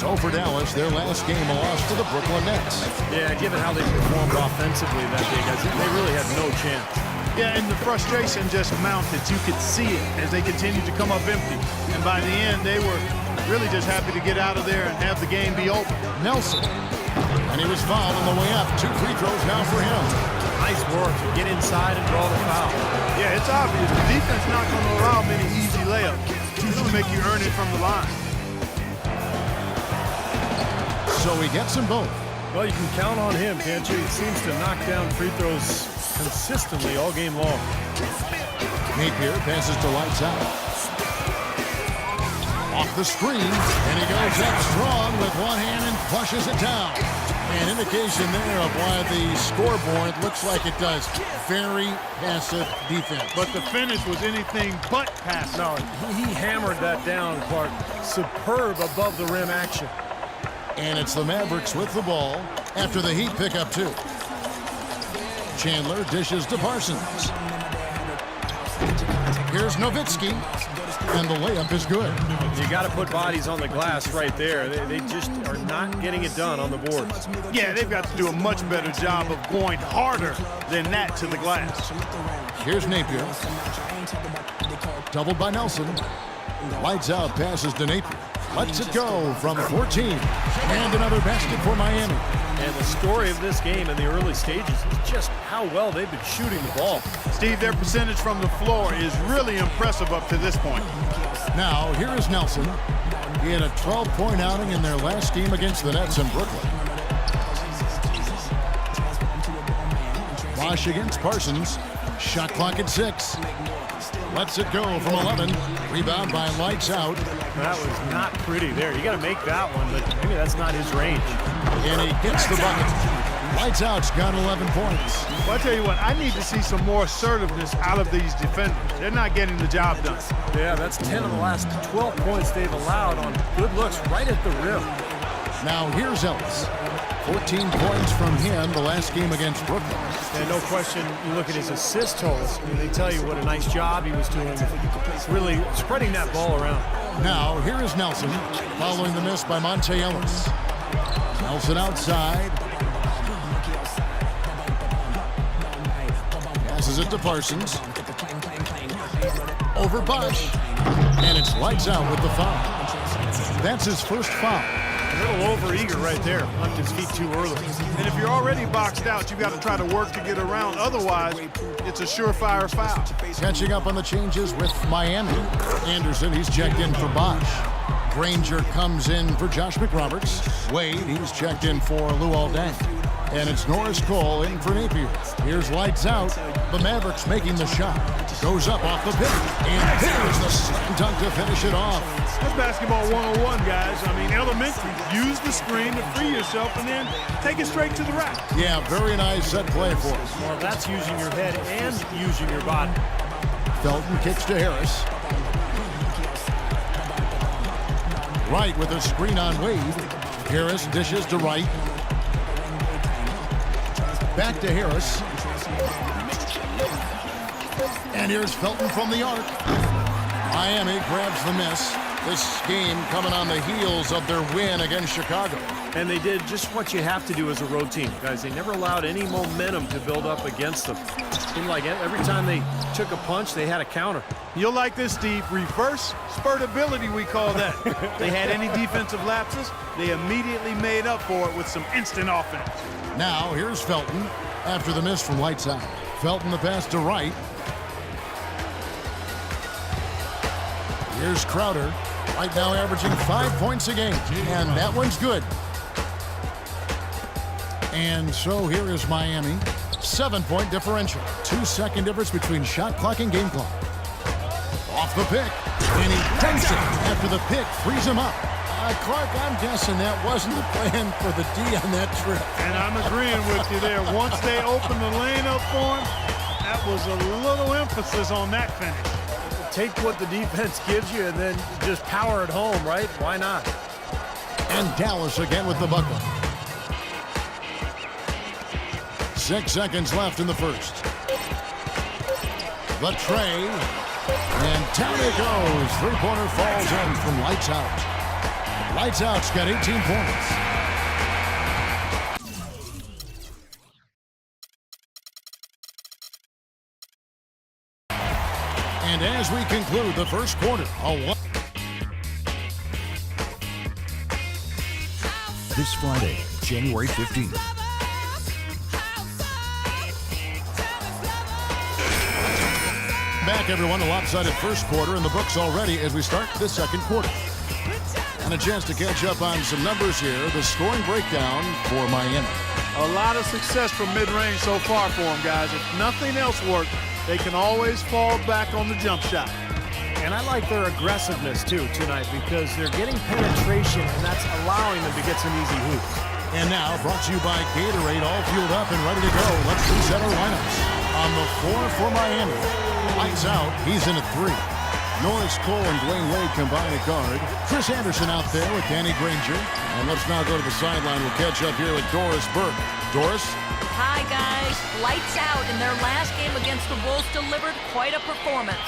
So for Dallas, their last game a loss to the Brooklyn Nets. Yeah, given how they performed offensively that day, guys, they really had no chance. Yeah, and the frustration just mounted. You could see it as they continued to come up empty. And by the end, they were really just happy to get out of there and have the game be over. Nelson. And he was fouled on the way up. 2 free throws now for him. Nice work to get inside and draw the foul. Yeah, it's obvious. The defense not going to allow many easy layups. It's going to make you earn it from the line. So he gets them both. Well, you can count on him, can't you? He seems to knock down free throws consistently all game long. Napier passes to Lights Out. Off the screen, and he goes up strong with one hand and flushes it down. An indication there of why the scoreboard looks like it does. Very passive defense. But the finish was anything but passive. No, he hammered that down, Clark. Superb above the rim action. And it's the Mavericks with the ball after the Heat pick up 2. Chandler dishes to Parsons. Here's Nowitzki, and the layup is good. You got to put bodies on the glass right there. They just are not getting it done on the boards. Yeah, they've got to do a much better job of going harder than that to the glass. Here's Napier. Doubled by Nelson. Lights Out passes to Napier. Lets it go from 14. And another basket for Miami. And the story of this game in the early stages is just how well they've been shooting the ball. Steve, their percentage from the floor is really impressive up to this point. Now, here is Nelson. He had a 12-point outing in their last game against the Nets in Brooklyn. Bosch against Parsons. Shot clock at 6. Lets it go from 11. Rebound by Lights Out. That was not pretty there. You got to make that one, but maybe that's not his range. And he gets the bucket. Lights Out's got 11 points. Well, I tell you what, I need to see some more assertiveness out of these defenders. They're not getting the job done. Yeah, that's 10 of the last 12 points they've allowed on good looks right at the rim. Now here's Ellis. 14 points from him the last game against Brooklyn. And no question, you look at his assist totals, I mean, they tell you what a nice job he was doing, really spreading that ball around. Now, here is Nelson, following the miss by Monte Ellis. Nelson outside. Passes it to Parsons. Over Bosch. And it's Lights Out with the foul. That's his first foul. A little over-eager right there. Left his feet too early. And if you're already boxed out, you've got to try to work to get around. Otherwise, it's a surefire foul. Catching up on the changes with Miami. Anderson, he's checked in for Bosch. Granger comes in for Josh McRoberts. Wade, he's checked in for Luol Deng. And it's Norris Cole in for Napier. Here's Lights Out. The Mavericks making the shot. Goes up off the pick. And there's the slam dunk to finish it off. That's basketball 101, guys. I mean, elementary. Use the screen to free yourself and then take it straight to the rack. Yeah, very nice set play for us. Well, that's using your head and using your body. Felton kicks to Harris. Wright with a screen on Wade. Harris dishes to Wright. Back to Harris. And here's Felton from the arc. Miami grabs the miss. This game coming on the heels of their win against Chicago. And they did just what you have to do as a road team. Guys, they never allowed any momentum to build up against them. It seemed like every time they took a punch, they had a counter. You'll like this, Steve. Reverse spurtability, we call that. They had any defensive lapses, they immediately made up for it with some instant offense. Now, here's Felton after the miss from Lights Out. Felton the pass to Wright. Here's Crowder. Right now averaging 5 points a game. And that one's good. And so here is Miami. 7-point differential. 2-second difference between shot clock and game clock. Off the pick. And he dunks it after the pick frees him up. Clark, I'm guessing that wasn't the plan for the D on that trip. And I'm agreeing with you there. Once they opened the lane up for him, that was a little emphasis on that finish. Take what the defense gives you and then just power it home, right? Why not? And Dallas again with the bucket. 6 seconds left in the first. The tray. And down it goes. Three-pointer falls in from Lights Out. Lights Out's got 18 points. And as we conclude the first quarter, this Friday, January 15th. Back, everyone. A lopsided first quarter in the books already as we start the second quarter. And a chance to catch up on some numbers here. The scoring breakdown for Miami. A lot of success from mid-range so far for them, guys. If nothing else worked, they can always fall back on the jump shot. And I like their aggressiveness, too, tonight, because they're getting penetration, and that's allowing them to get some easy hoops. And now, brought to you by Gatorade, all fueled up and ready to go. Let's reset our lineups. On the floor for Miami, Lights Out, he's in at 3. Norris Cole and Dwayne Wade combine at guard. Chris Anderson out there with Danny Granger. And let's now go to the sideline. We'll catch up here with Doris Burke. Doris? Hi, guys. Lights Out in their last game against the Wolves delivered quite a performance.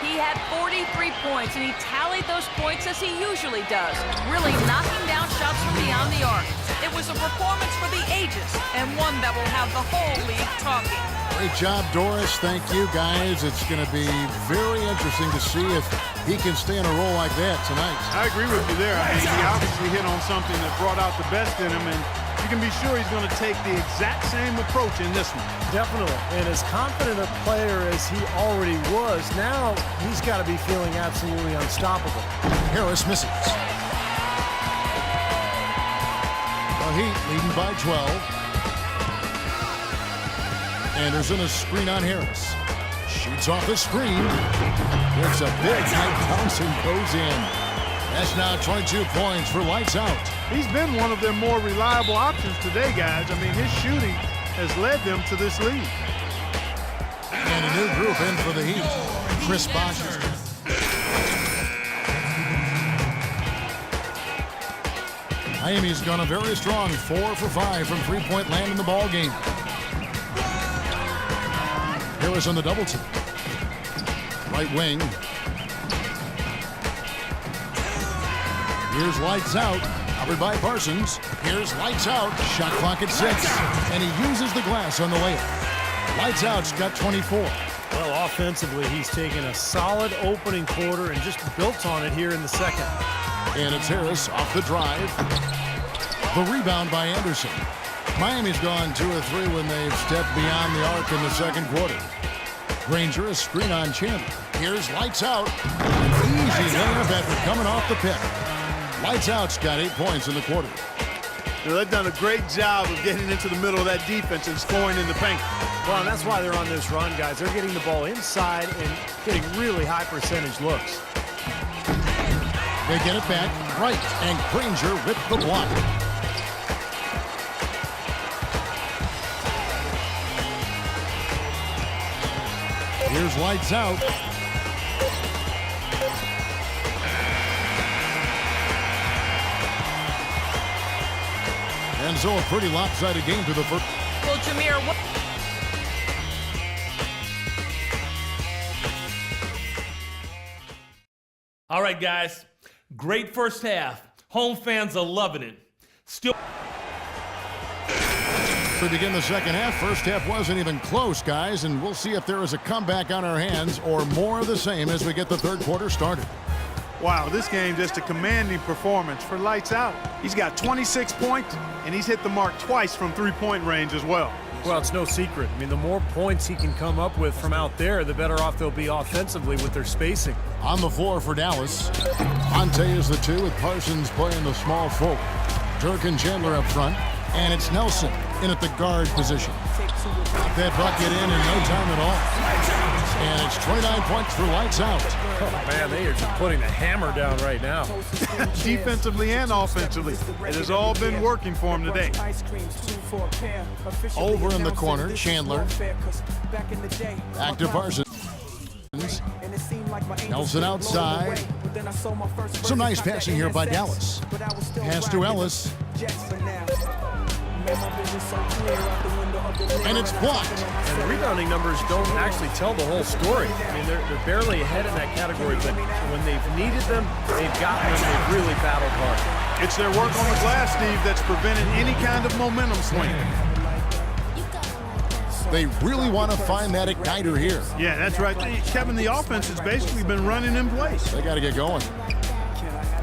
He had 43 points, and he tallied those points as he usually does, really knocking down shots from beyond the arc. It was a performance for the ages, and one that will have the whole league talking. Great job, Doris. Thank you, guys. It's going to be very interesting to see if he can stay in a role like that tonight. I agree with you there. I mean, he obviously hit on something that brought out the best in him, and you can be sure he's going to take the exact same approach in this one. Definitely. And as confident a player as he already was, now he's got to be feeling absolutely unstoppable. Harris misses. The Heat leading by 12. Anderson a screen on Harris. Shoots off the screen. It's a big Mike Thompson goes in. That's now 22 points for Lights Out. He's been one of their more reliable options today, guys. I mean, his shooting has led them to this lead. And a new group in for the Heat. Chris Bosh. Miami's gone a very strong 4 for 5 from three-point land in the ball game. Harris on the double team. Right wing. Here's Lights Out. Covered by Parsons. Here's Lights Out. Shot clock at 6. And he uses the glass on the layup. Lights Out's got 24. Well, offensively, he's taken a solid opening quarter and just built on it here in the second. And it's Harris off the drive. The rebound by Anderson. Miami's gone 2 or 3 when they've stepped beyond the arc in the second quarter. Granger a screen on Chandler. Here's Lights Out. An easy layup after coming off the pick. Lights Out's got 8 points in the quarter. They've done a great job of getting into the middle of that defense and scoring in the paint. Well, and that's why they're on this run, guys. They're getting the ball inside and getting really high percentage looks. They get it back right, and Granger with the block. Here's Lights Out. And so a pretty lopsided game to the first. Well, Jameer, what? All right, guys. Great first half. Home fans are loving it. Still. We begin the second half. First half wasn't even close, guys, and we'll see if there is a comeback on our hands or more of the same as we get the third quarter started. Wow, this game just a commanding performance for Lights Out. He's got 26 points, and he's hit the mark twice from three-point range as well. Well, it's no secret. I mean, the more points he can come up with from out there, the better off they'll be offensively with their spacing. On the floor for Dallas, Fonte is the 2 with Parsons playing the small forward. Dirk and Chandler up front, and it's Nelson in at the guard position. Got that bucket in no time at all. And it's 29 points for Lights Out. Oh, man, they are just putting the hammer down right now. Defensively and offensively, it has all been working for him today. Over in the corner, Chandler. Back to Parsons. Nelson outside. Some nice passing here by Dallas. Pass to Ellis. And it's blocked. And the rebounding numbers don't actually tell the whole story. I mean, they're barely ahead in that category, but when they've needed them, they've gotten them. They've really battled hard. It's their work on the glass, Steve, that's prevented any kind of momentum swing. They really want to find that igniter here. Yeah, that's right. Kevin, the offense has basically been running in place. They got to get going.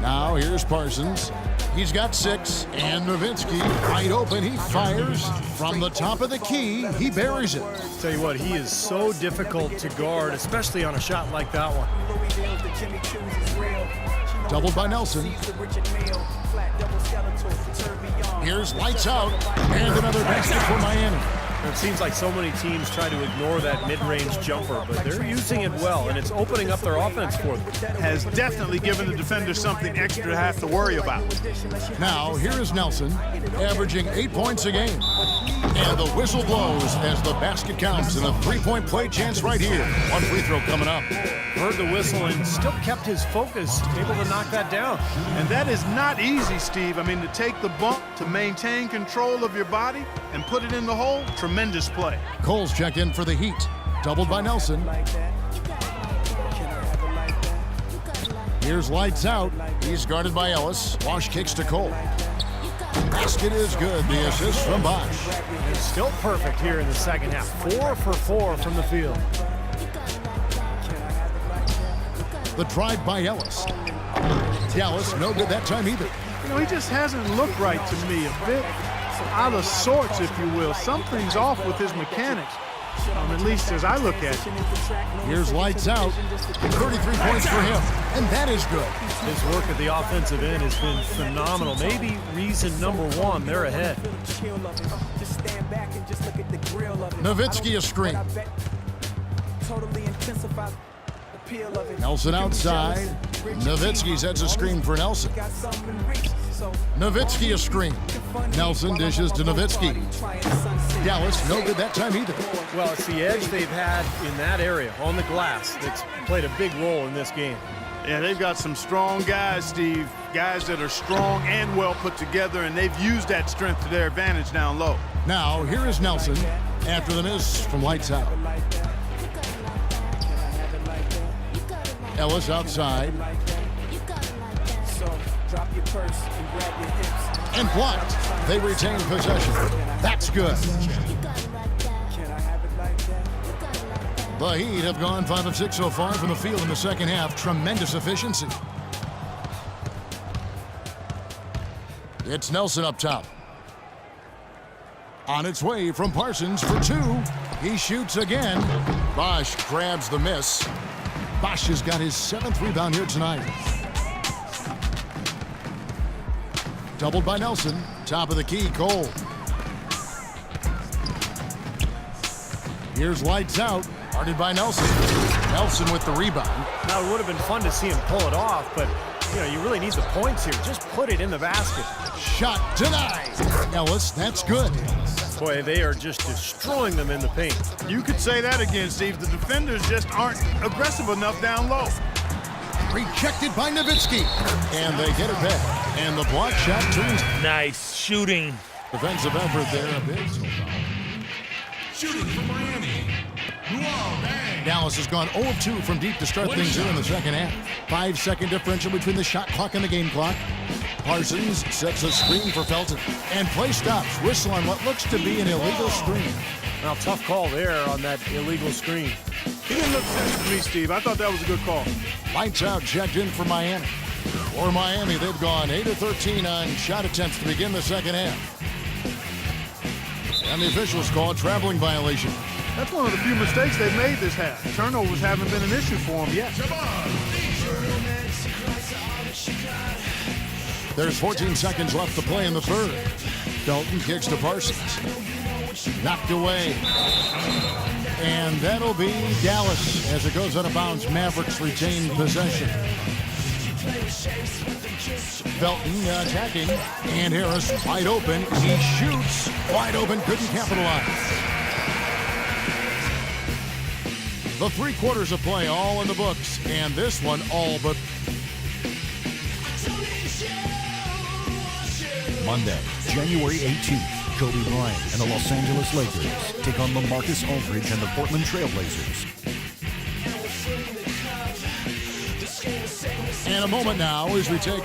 Now here's Parsons. He's got 6, and Nowitzki wide open. He fires from the top of the key. He buries it. Tell you what, he is so difficult to guard, especially on a shot like that one. Doubled by Nelson. Here's lights out, and another basket for Miami. It seems like so many teams try to ignore that mid-range jumper, but they're using it well, and it's opening up their offense for them. Has definitely given the defenders something extra to have to worry about. Now, here is Nelson, averaging 8 points a game. And the whistle blows as the basket counts, and a three-point play chance right here. One free throw coming up. Heard the whistle and still kept his focus, able to knock that down. And that is not easy, Steve. I mean, to take the bump, to maintain control of your body, and put it in the hole, tremendous play. Cole's checked in for the Heat. Doubled by Nelson. Here's lights out. He's guarded by Ellis. Wash kicks to Cole. Basket is good. The assist from Bosch. And still perfect here in the second half. 4 for 4 from the field. The drive by Ellis. Dallas, no good that time either. You know, he just hasn't looked right to me. A bit out of sorts, if you will. Something's off with his mechanics, at least as I look at it. Here's lights out. 33 points for him, and that is good. His work at the offensive end has been phenomenal. Maybe reason number 1, they're ahead. Nowitzki a screen. Nelson outside. Nowitzki sets a screen for Nelson. Nowitzki a screen. Nelson dishes to Nowitzki. Dallas, no good that time either. Well, it's the edge they've had in that area on the glass that's played a big role in this game. Yeah, they've got some strong guys, Steve. Guys that are strong and well put together, and they've used that strength to their advantage down low. Now, here is Nelson after the miss from lights out. Ellis outside. And blocked. They retain possession. That's good. The Heat have gone 5 of 6 so far from the field in the second half. Tremendous efficiency. It's Nelson up top. On its way from Parsons for 2. He shoots again. Bosch grabs the miss. Bosch has got his 7th rebound here tonight. Doubled by Nelson. Top of the key, Cole. Here's lights out. Guarded by Nelson. Nelson with the rebound. Now, it would have been fun to see him pull it off, but, you know, you really need the points here. Just put it in the basket. Shot denied. Ellis, that's good. Boy, they are just destroying them in the paint. You could say that again, Steve. The defenders just aren't aggressive enough down low. Rejected by Nowitzki. And they get it back. And the block shot turns. Nice shooting. Defensive effort there a bit. Shooting for Miami. Dallas has gone 0 of 2 from deep to start things in the second half. 5-second differential between the shot clock and the game clock. Parsons sets a screen for Felton. And play stops. Whistle on what looks to be an illegal screen. Now, tough call there on that illegal screen. He didn't look finished to me, Steve. I thought that was a good call. Lights out checked in for Miami. For Miami, they've gone 8 of 13 on shot attempts to begin the second half. And the officials call a traveling violation. That's one of the few mistakes they've made this half. Turnovers haven't been an issue for them yet. There's 14 seconds left to play in the third. Felton kicks to Parsons. Knocked away. And that'll be Dallas as it goes out of bounds. Mavericks retain possession. Felton attacking. And Harris wide open. He shoots. Wide open. Couldn't capitalize. The 3 quarters of play all in the books. And this one all but. Monday, January 18th, Kobe Bryant and the Los Angeles Lakers take on LaMarcus Aldridge and the Portland Trailblazers. And a moment now as we take a